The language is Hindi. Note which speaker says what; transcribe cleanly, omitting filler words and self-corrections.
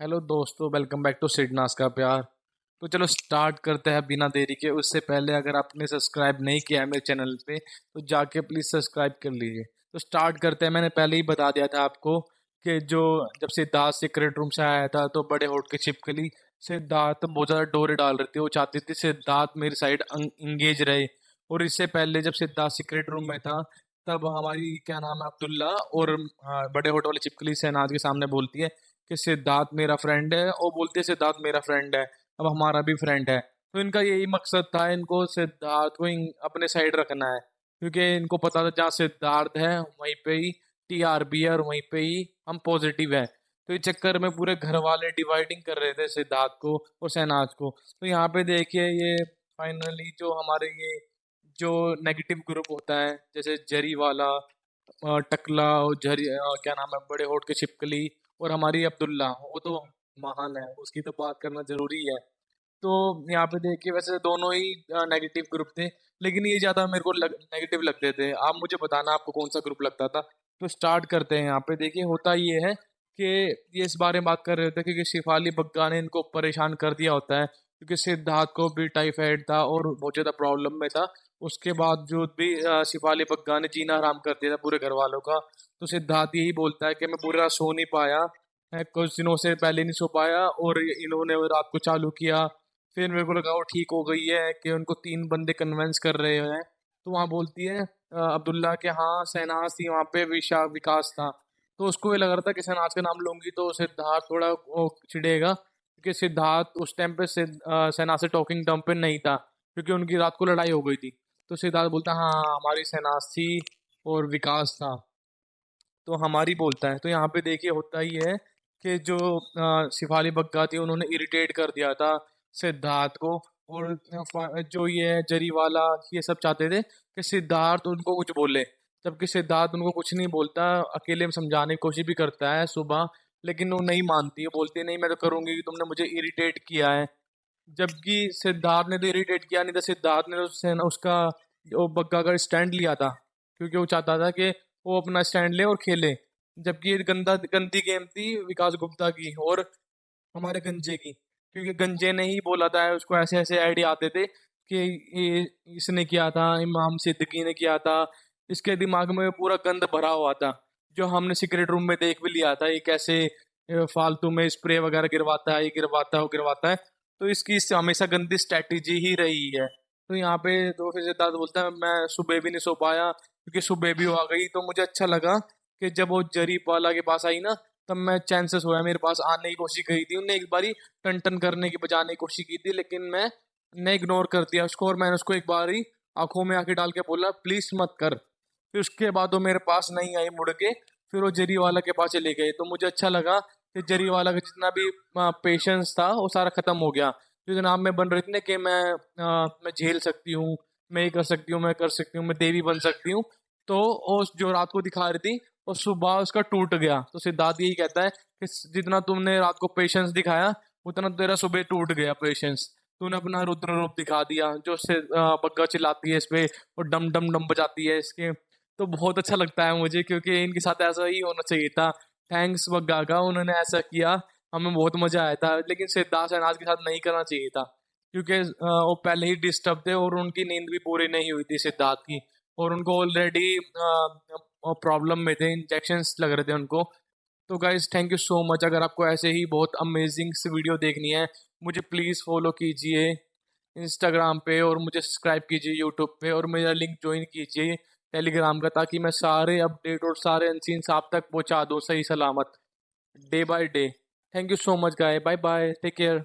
Speaker 1: हेलो दोस्तों, वेलकम बैक टू सिडनास का प्यार। तो चलो स्टार्ट करते हैं बिना देरी के। उससे पहले अगर आपने सब्सक्राइब नहीं किया है मेरे चैनल पे तो जाके प्लीज़ सब्सक्राइब कर लीजिए। तो स्टार्ट करते हैं। मैंने पहले ही बता दिया था आपको कि जो जब सिद्धार्थ सीक्रेट रूम से आया था तो बड़े होठ के छिपकली सिद्धार्थ बहुत ज़्यादा डोरे डाल रही थी। वो चाहती थी सिद्धार्थ मेरी साइड इंगेज रहे। और इससे पहले जब सिद्धार्थ सीक्रेट रूम में था तब हमारी क्या नाम है अब्दुल्ला और बड़े होठ वाली छिपकली शहनाज के सामने बोलती है कि सिद्धार्थ मेरा फ्रेंड है, और बोलते सिद्धार्थ मेरा फ्रेंड है, अब हमारा भी फ्रेंड है। तो इनका यही मकसद था, इनको सिद्धार्थ को अपने साइड रखना है, क्योंकि इनको पता था जहाँ सिद्धार्थ है वहीं पे ही टीआरपी है और वहीं पे ही हम पॉजिटिव है। तो इस चक्कर में पूरे घर वाले डिवाइडिंग कर रहे थे सिद्धार्थ को और शहनाज को। तो यहाँ पे देखिए ये फाइनली जो हमारे ये जो नेगेटिव ग्रुप होता है, जैसे जरी वाला, टकला और जरी, क्या नाम है, बड़े होठ के छिपकली और हमारी अब्दुल्ला, वो तो महान है, उसकी तो बात करना जरूरी है। तो यहाँ पे देखिए वैसे दोनों ही नेगेटिव ग्रुप थे, लेकिन ये ज़्यादा मेरे को नेगेटिव लगते थे। आप मुझे बताना आपको कौन सा ग्रुप लगता था। तो स्टार्ट करते हैं। यहाँ पे देखिए होता ये है कि ये इस बारे में बात कर रहे थे क्योंकि शिफाली बग्गा ने इनको परेशान कर दिया होता है, क्योंकि सिद्धार्थ को भी टाइफाइड था और बहुत ज़्यादा प्रॉब्लम में था। उसके बावजूद भी शिफाली बग्गा ने जीना हराम कर दिया था पूरे घर वालों का। तो सिद्धार्थ यही बोलता है कि मैं पूरी रात सो नहीं पाया, मैं कुछ दिनों से पहले नहीं सो पाया, और इन्होंने रात को चालू किया। फिर मेरे को लगा वो ठीक हो गई है कि उनको तीन बंदे कन्विंस कर रहे हैं। तो वहाँ बोलती है अब्दुल्ला के हाँ शहनाज थी वहाँ पे, विकास था। तो उसको ये लग रहा था कि शहनाज का नाम लूंगी तो सिद्धार्थ थोड़ा वो चिढ़ेगा, क्योंकि सिद्धार्थ उस टाइम पे शहनाज से टॉकिंग टर्म पे नहीं था, क्योंकि उनकी रात को लड़ाई हो गई थी। तो सिद्धार्थ बोलता हाँ हमारी शहनाज थी और विकास था, तो हमारी बोलता है। तो यहाँ पे देखिए होता ही है कि जो शिफाली बग्गा थी उन्होंने इरिटेट कर दिया था सिद्धार्थ को। और जो ये जरी वाला, ये सब चाहते थे कि सिद्धार्थ उनको कुछ बोले, जबकि सिद्धार्थ उनको कुछ नहीं बोलता, अकेले में समझाने की कोशिश भी करता है सुबह, लेकिन वो नहीं मानती है, बोलती नहीं मैं तो करूंगी, तुमने मुझे इरिटेट किया है। जबकि सिद्धार्थ ने तो इरिटेट किया नहीं था, सिद्धार्थ ने तो उससे ना उसका वो बग्गा का स्टैंड लिया था, क्योंकि वो चाहता था कि वो अपना स्टैंड ले और खेले। जबकि ये गंदी गेम थी विकास गुप्ता की और हमारे गंजे की, क्योंकि गंजे ने ही बोला था, उसको ऐसे ऐसे आइडिया आते थे कि ये इसने किया था, इमाम सिद्दीकी ने किया था। इसके दिमाग में पूरा गंद भरा हुआ था, जो हमने सीक्रेट रूम में देख भी लिया था, ये कैसे फालतू में स्प्रे वगैरह गिरवाता है, ये गिरवाता है वो गिरवाता है। तो इसकी हमेशा गंदी स्ट्रैटेजी ही रही है। तो यहाँ पे तो फिर सिद्धार्थ बोलता है मैं सुबह भी नहीं सो पाया, क्योंकि सुबह भी आ गई। तो मुझे अच्छा लगा कि जब वो जरी पाला के पास आई ना, तब मैं चैन से सोया। मेरे पास आने की कोशिश करी थी उन्हें, एक बारी टन टन करने की बजाने की कोशिश की थी, लेकिन मैंने इग्नोर कर दिया उसको, और मैंने उसको एक बारी आंखों में आंखें डाल के बोला प्लीज मत कर। फिर उसके बाद वो मेरे पास नहीं आई मुड़ के, फिर वो जरी वाला के पास चले गए। तो मुझे अच्छा लगा कि जरी वाला का जितना भी पेशेंस था वो सारा खत्म हो गया। जो जनाब में बन रही थी ना कि मैं झेल सकती हूँ, मैं ये कर सकती हूँ, मैं कर सकती हूँ, मैं देवी बन सकती हूँ, तो वो जो रात को दिखा रही थी और सुबह उसका टूट गया। तो सिद्धार्थ यही कहता है कि जितना तुमने रात को पेशेंस दिखाया उतना तेरा सुबह टूट गया पेशेंस। तूने अपना रुद्र रूप दिखा दिया, जो से बग्गा चिल्लाती है इस पे और डम डम डम बजाती है इसके। तो बहुत अच्छा लगता है मुझे, क्योंकि इनके साथ ऐसा ही होना चाहिए था। थैंक्स बग्गा का, उन्होंने ऐसा किया, हमें बहुत मजा आया था। लेकिन सिद्धार्थ शहनाज के साथ नहीं करना चाहिए था, क्योंकि वो पहले ही डिस्टर्ब थे और उनकी नींद भी पूरी नहीं हुई थी सिद्धार्थ की, और उनको ऑलरेडी प्रॉब्लम में थे, इंजेक्शंस लग रहे थे उनको। तो guys thank you so much. अगर आपको ऐसे ही बहुत अमेजिंग सी वीडियो देखनी है, मुझे प्लीज़ फॉलो कीजिए इंस्टाग्राम पे, और मुझे सब्सक्राइब कीजिए यूट्यूब पे, और मेरा लिंक ज्वाइन कीजिए टेलीग्राम का, ताकि मैं सारे अपडेट और सारे अनसीन्स आप तक पहुंचा दूँ सही सलामत, day by day. Thank you so much guy, bye bye, take care.